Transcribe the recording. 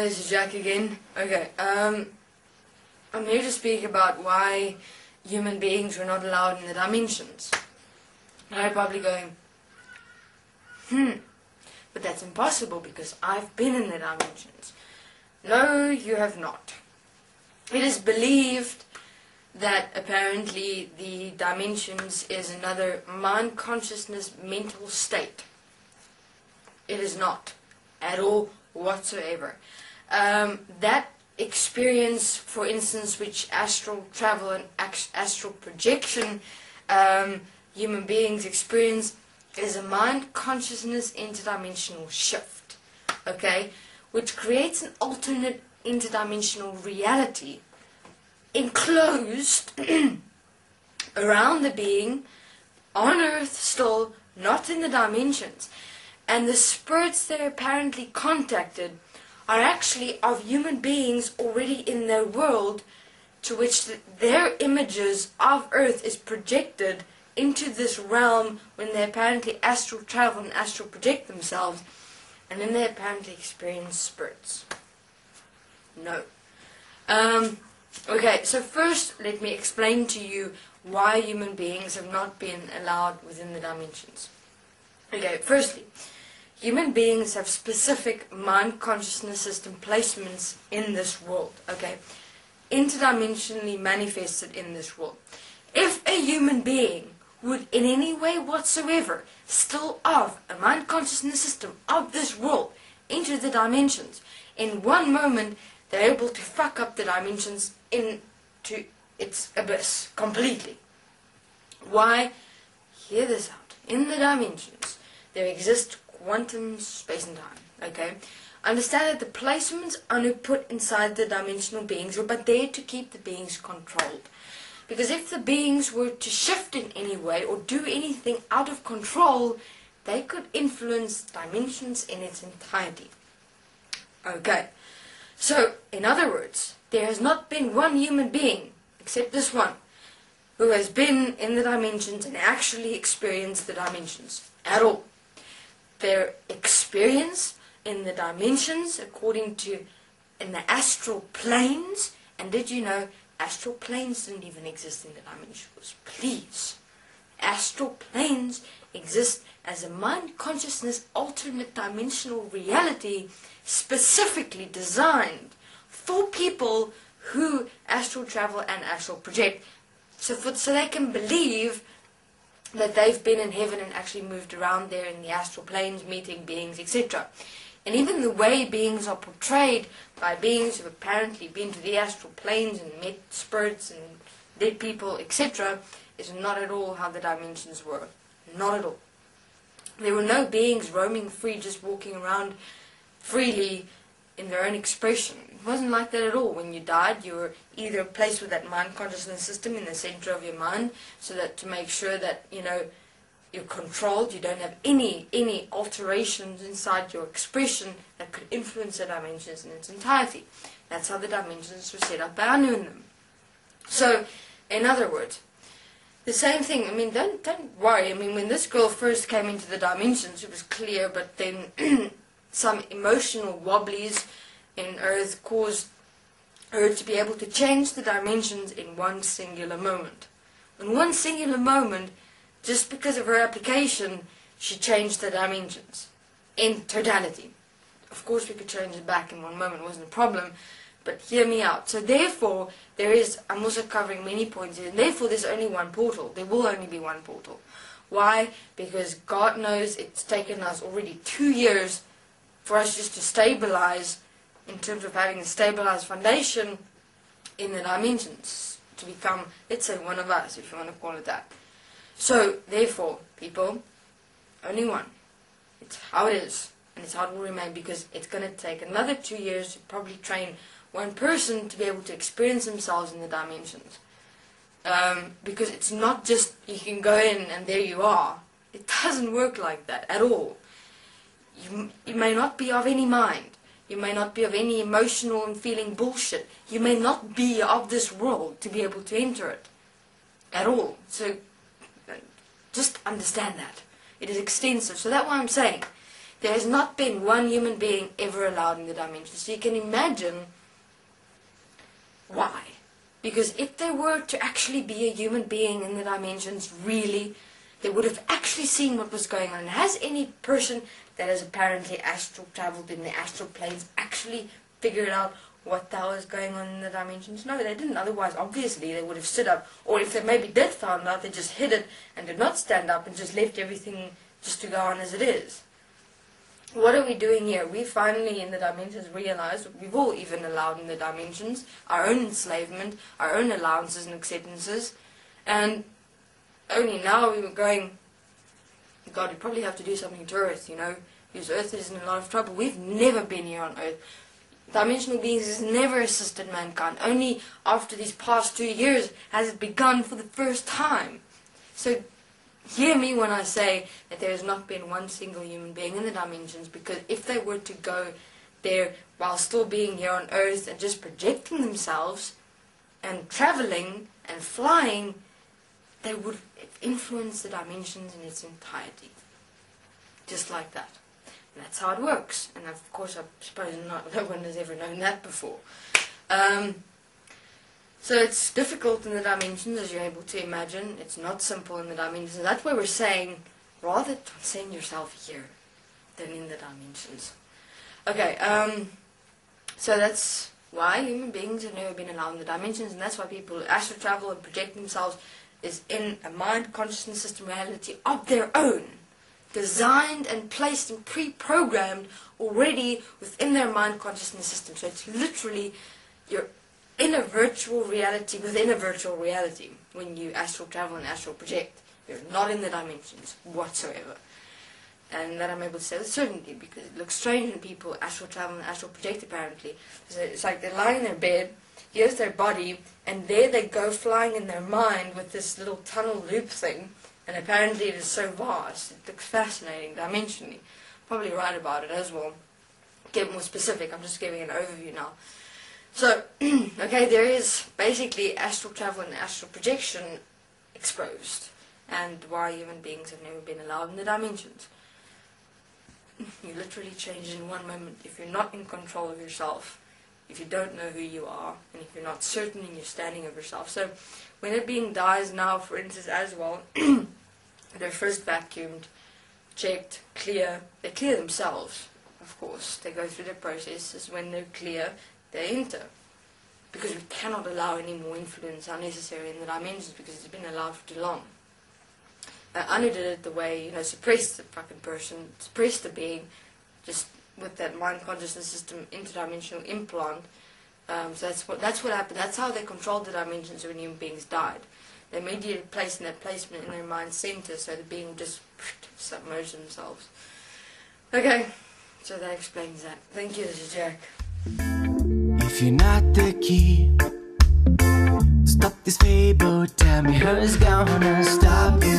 Hi, this is Jack again. Okay, I'm here to speak about why human beings were not allowed in the dimensions. Now you're probably going, but that's impossible because I've been in the dimensions. No, you have not. It is believed that apparently the dimensions is another mind consciousness mental state. It is not at all whatsoever. That experience, for instance, which astral travel and astral projection human beings experience, is a mind consciousness interdimensional shift, okay, which creates an alternate interdimensional reality enclosed around the being on Earth, still not in the dimensions. And the spirits that are apparently contacted are actually of human beings already in their world, to which their images of Earth is projected into this realm when they apparently astral travel and astral project themselves, and then they apparently experience spirits. No. Okay, so first let me explain to you why human beings have not been allowed within the dimensions. Okay, firstly, human beings have specific mind consciousness system placements in this world, okay, interdimensionally manifested in this world. If a human being would in any way whatsoever still of a mind consciousness system of this world into the dimensions, in one moment they're able to fuck up the dimensions into its abyss completely. Why? Hear this out. In the dimensions there exists quantum space and time, okay? Understand that the placements only put inside the dimensional beings were but there to keep the beings controlled. Because if the beings were to shift in any way or do anything out of control, they could influence dimensions in its entirety. Okay, so in other words, there has not been one human being, except this one, who has been in the dimensions and actually experienced the dimensions at all. Their experience in the dimensions, according to in the astral planes, and did you know astral planes didn't even exist in the dimensions? Please. Astral planes exist as a mind consciousness alternate dimensional reality specifically designed for people who astral travel and astral project, so they can believe that they've been in heaven and actually moved around there in the astral planes, meeting beings, etc. And even the way beings are portrayed by beings who have apparently been to the astral planes and met spirits and dead people, etc., is not at all how the dimensions were. Not at all. There were no beings roaming free, just walking around freely in their own expression. It wasn't like that at all. When you died, you were either placed with that mind consciousness system in the center of your mind, so that to make sure that, you know, you're controlled, you don't have any alterations inside your expression that could influence the dimensions in its entirety. That's how the dimensions were set up by Anu in them. So, in other words, the same thing. I mean, don't worry. I mean, when this girl first came into the dimensions, it was clear, but then some emotional wobblies in Earth caused her to be able to change the dimensions in one singular moment. In one singular moment, just because of her application, she changed the dimensions in totality. Of course, we could change it back in one moment, it wasn't a problem, but hear me out. So therefore, I'm also covering many points here, and therefore there's only one portal. There will only be one portal. Why? Because God knows it's taken us already 2 years for us just to stabilize, in terms of having a stabilized foundation in the dimensions, to become, let's say, one of us, if you want to call it that. So, therefore, people, only one. It's how it is, and it's how it will remain, because it's going to take another 2 years to probably train one person to be able to experience themselves in the dimensions. Because it's not just you can go in and there you are. It doesn't work like that at all. You may not be of any mind. You may not be of any emotional and feeling bullshit. You may not be of this world to be able to enter it at all. So just understand that. It is extensive. So that's why I'm saying There has not been one human being ever allowed in the dimensions. So you can imagine why. Because if there were to actually be a human being in the dimensions, really, they would have actually seen what was going on. Has any person that has apparently astral traveled in the astral planes actually figured out what the hell is going on in the dimensions? No, they didn't. Otherwise, obviously, they would have stood up. Or if they maybe did found out, they just hid it and did not stand up and just left everything just to go on as it is. What are we doing here? We finally, in the dimensions, realize what we've all even allowed in the dimensions, our own enslavement, our own allowances and acceptances, and only now we were going, God, we probably have to do something to Earth, you know, because Earth is in a lot of trouble. We've never been here on Earth. Dimensional beings has never assisted mankind. Only after these past 2 years has it begun for the first time. So hear me when I say that there has not been one single human being in the dimensions, because if they were to go there while still being here on Earth and just projecting themselves and traveling and flying, they would influence the dimensions in its entirety. Just like that. And that's how it works. And of course, I suppose no one has ever known that before. So it's difficult in the dimensions, as you're able to imagine. It's not simple in the dimensions. And that's why we're saying, rather transcend yourself here than in the dimensions. Okay, so that's why human beings have never been allowed in the dimensions, and that's why people astral travel and project themselves is in a mind consciousness system reality of their own, designed and placed and pre-programmed already within their mind consciousness system. So it's literally you're in a virtual reality within a virtual reality when you astral travel and astral project. You're not in the dimensions whatsoever. And that I'm able to say with certainty, because it looks strange when people astral travel and astral project apparently. So it's like they're lying in their bed, here's their body, and there they go flying in their mind with this little tunnel loop thing, and apparently it is so vast, it looks fascinating dimensionally. Probably write about it as well. Get more specific, I'm just giving an overview now. So, okay, there is basically astral travel and astral projection exposed, and why human beings have never been allowed in the dimensions. You literally change in one moment if you're not in control of yourself, if you don't know who you are, and if you're not certain in your standing of yourself. So, when a being dies now, for instance, as well, they're first vacuumed, checked, clear. They clear themselves, of course. They go through the processes. When they're clear, they enter. Because we cannot allow any more influence unnecessary in the dimensions, because it's been allowed for too long. Anu did it the way, suppressed the fucking person, suppressed the being, just with that mind consciousness system interdimensional implant. So that's what happened. That's how they controlled the dimensions when human beings died. They immediately placed in that placement in their mind center, so the being would just submerge themselves. Okay, so that explains that. Thank you, this is Jack. If you're not the key, stop this fable, tell me who's gonna stop it.